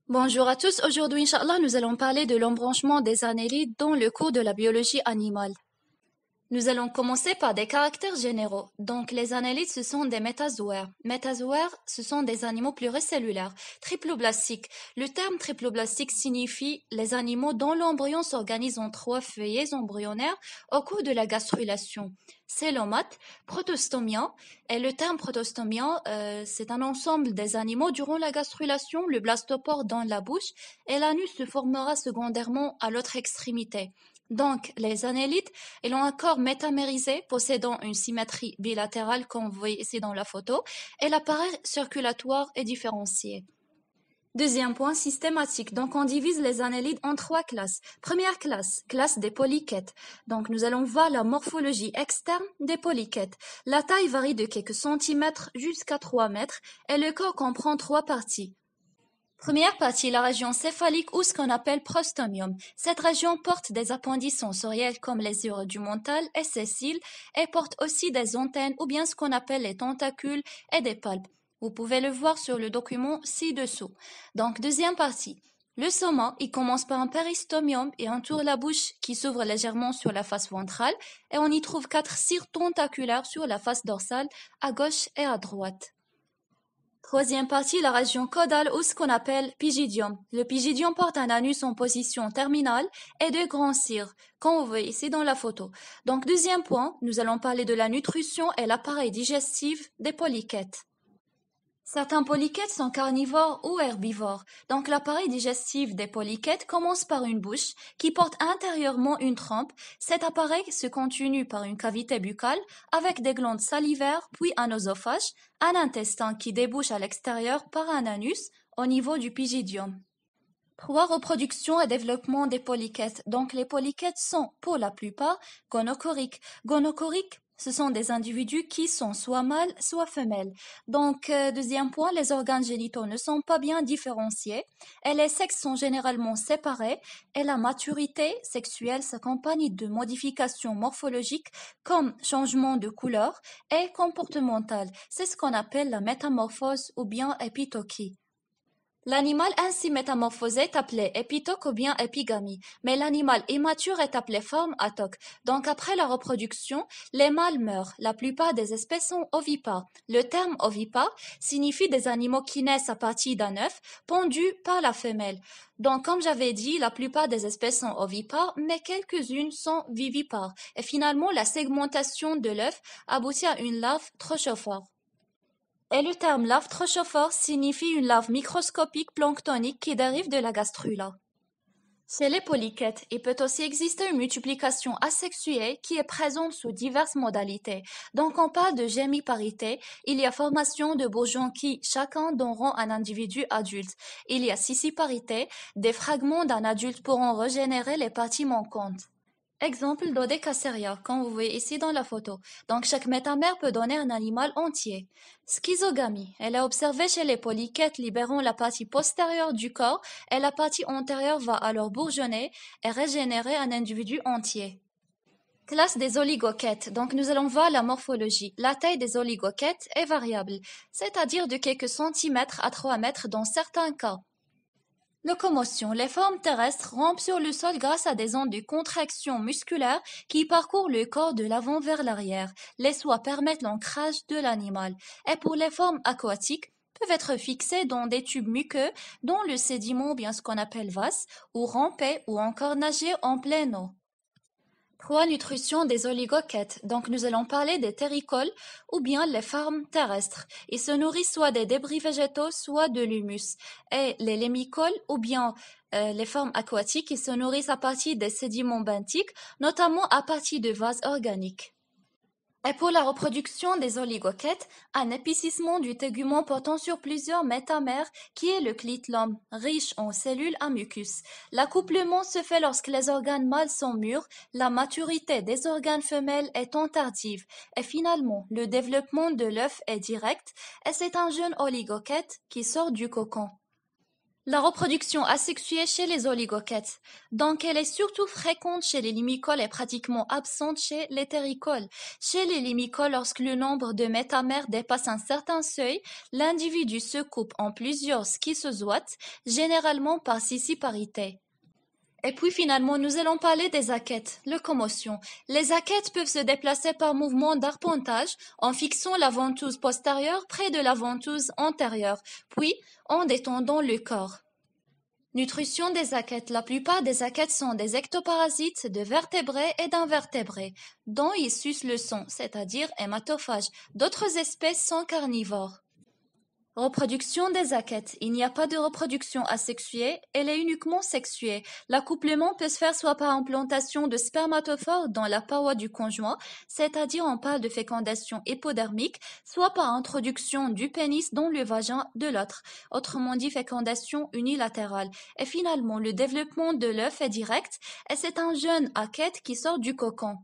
Bonjour à tous, aujourd'hui, Inch'Allah, nous allons parler de l'embranchement des annélides dans le cours de la biologie animale. Nous allons commencer par des caractères généraux. Donc, les annélides, ce sont des métazoaires. Métazoaires, ce sont des animaux pluricellulaires. Triploblastiques. Le terme triploblastique signifie les animaux dont l'embryon s'organise en trois feuillets embryonnaires au cours de la gastrulation. Célomates, protostomia. Et le terme protostomia, c'est un ensemble des animaux durant la gastrulation, le blastopore dans la bouche et l'anus se formera secondairement à l'autre extrémité. Donc, les annélides, ils ont un corps métamérisé possédant une symétrie bilatérale comme vous voyez ici dans la photo et l'appareil circulatoire est différencié. Deuxième point systématique. Donc, on divise les annélides en trois classes. Première classe, classe des polychètes. Donc, nous allons voir la morphologie externe des polychètes. La taille varie de quelques centimètres jusqu'à 3 mètres et le corps comprend trois parties. Première partie, la région céphalique ou ce qu'on appelle prostomium. Cette région porte des appendices sensoriels comme les ures du mental et ses cils et porte aussi des antennes ou bien ce qu'on appelle les tentacules et des palpes. Vous pouvez le voir sur le document ci-dessous. Donc, deuxième partie. Le soma, il commence par un péristomium et entoure la bouche qui s'ouvre légèrement sur la face ventrale et on y trouve 4 cires tentaculaires sur la face dorsale à gauche et à droite. Troisième partie, la région caudale ou ce qu'on appelle pygidium. Le pygidium porte un anus en position terminale et de grands cires, comme vous voyez ici dans la photo. Donc, deuxième point, nous allons parler de la nutrition et l'appareil digestif des polychètes. Certains polychètes sont carnivores ou herbivores, donc l'appareil digestif des polychètes commence par une bouche qui porte intérieurement une trompe. Cet appareil se continue par une cavité buccale avec des glandes salivaires, puis un oesophage, un intestin qui débouche à l'extérieur par un anus au niveau du pygidium. 3. Reproduction et développement des polychètes. Donc les polychètes sont, pour la plupart, gonochoriques. Gonochoriques, ce sont des individus qui sont soit mâles, soit femelles. Donc, deuxième point, les organes génitaux ne sont pas bien différenciés et les sexes sont généralement séparés et la maturité sexuelle s'accompagne de modifications morphologiques comme changement de couleur et comportementales. C'est ce qu'on appelle la métamorphose ou bien épitokie. L'animal ainsi métamorphosé est appelé épitoque ou bien épigamie, mais l'animal immature est appelé forme atoque. Donc après la reproduction, les mâles meurent. La plupart des espèces sont ovipares. Le terme ovipare signifie des animaux qui naissent à partir d'un œuf pondu par la femelle. Donc comme j'avais dit, la plupart des espèces sont ovipares, mais quelques-unes sont vivipares. Et finalement, la segmentation de l'œuf aboutit à une larve trochophore. Et le terme larve trochophore signifie une larve microscopique planctonique qui dérive de la gastrula. Chez les polychètes, il peut aussi exister une multiplication asexuée qui est présente sous diverses modalités. Donc on parle de gémiparité, il y a formation de bourgeons qui, chacun donneront un individu adulte. Il y a scissiparité, des fragments d'un adulte pourront régénérer les parties manquantes. Exemple d'Odécaceria, comme vous voyez ici dans la photo. Donc chaque métamère peut donner un animal entier. Schizogamie, elle est observée chez les polychètes libérant la partie postérieure du corps et la partie antérieure va alors bourgeonner et régénérer un individu entier. Classe des oligochètes. Donc nous allons voir la morphologie. La taille des oligochètes est variable, c'est-à-dire de quelques centimètres à 3 mètres dans certains cas. Locomotion. Les formes terrestres rampent sur le sol grâce à des ondes de contraction musculaire qui parcourent le corps de l'avant vers l'arrière. Les soies permettent l'ancrage de l'animal. Et pour les formes aquatiques, peuvent être fixées dans des tubes muqueux, dont le sédiment, bien ce qu'on appelle vase, ou ramper ou encore nager en pleine eau. 3. Nutrition des oligochètes. Donc nous allons parler des terricoles ou bien les formes terrestres. Ils se nourrissent soit des débris végétaux, soit de l'humus. Et les lémicoles ou bien les formes aquatiques, ils se nourrissent à partir des sédiments benthiques, notamment à partir de vases organiques. Et pour la reproduction des oligochètes, un épicissement du tégument portant sur plusieurs métamères qui est le clitellome, riche en cellules à mucus. L'accouplement se fait lorsque les organes mâles sont mûrs, la maturité des organes femelles étant tardive, et finalement, le développement de l'œuf est direct, et c'est un jeune oligochète qui sort du cocon. La reproduction asexuée chez les oligoquètes. Donc, elle est surtout fréquente chez les limicoles et pratiquement absente chez les terricoles. Chez les limicoles, lorsque le nombre de métamères dépasse un certain seuil, l'individu se coupe en plusieurs schistozoates, généralement par scissiparité. Et puis finalement, nous allons parler des akètes, locomotion. Les akètes peuvent se déplacer par mouvement d'arpentage en fixant la ventouse postérieure près de la ventouse antérieure, puis en détendant le corps. Nutrition des akètes. La plupart des akètes sont des ectoparasites de vertébrés et d'invertébrés, dont ils sucent le sang, c'est-à-dire hématophages. D'autres espèces sont carnivores. Reproduction des akètes. Il n'y a pas de reproduction asexuée, elle est uniquement sexuée. L'accouplement peut se faire soit par implantation de spermatophores dans la paroi du conjoint, c'est-à-dire on parle de fécondation hypodermique, soit par introduction du pénis dans le vagin de l'autre, autrement dit fécondation unilatérale. Et finalement, le développement de l'œuf est direct et c'est un jeune akète qui sort du cocon.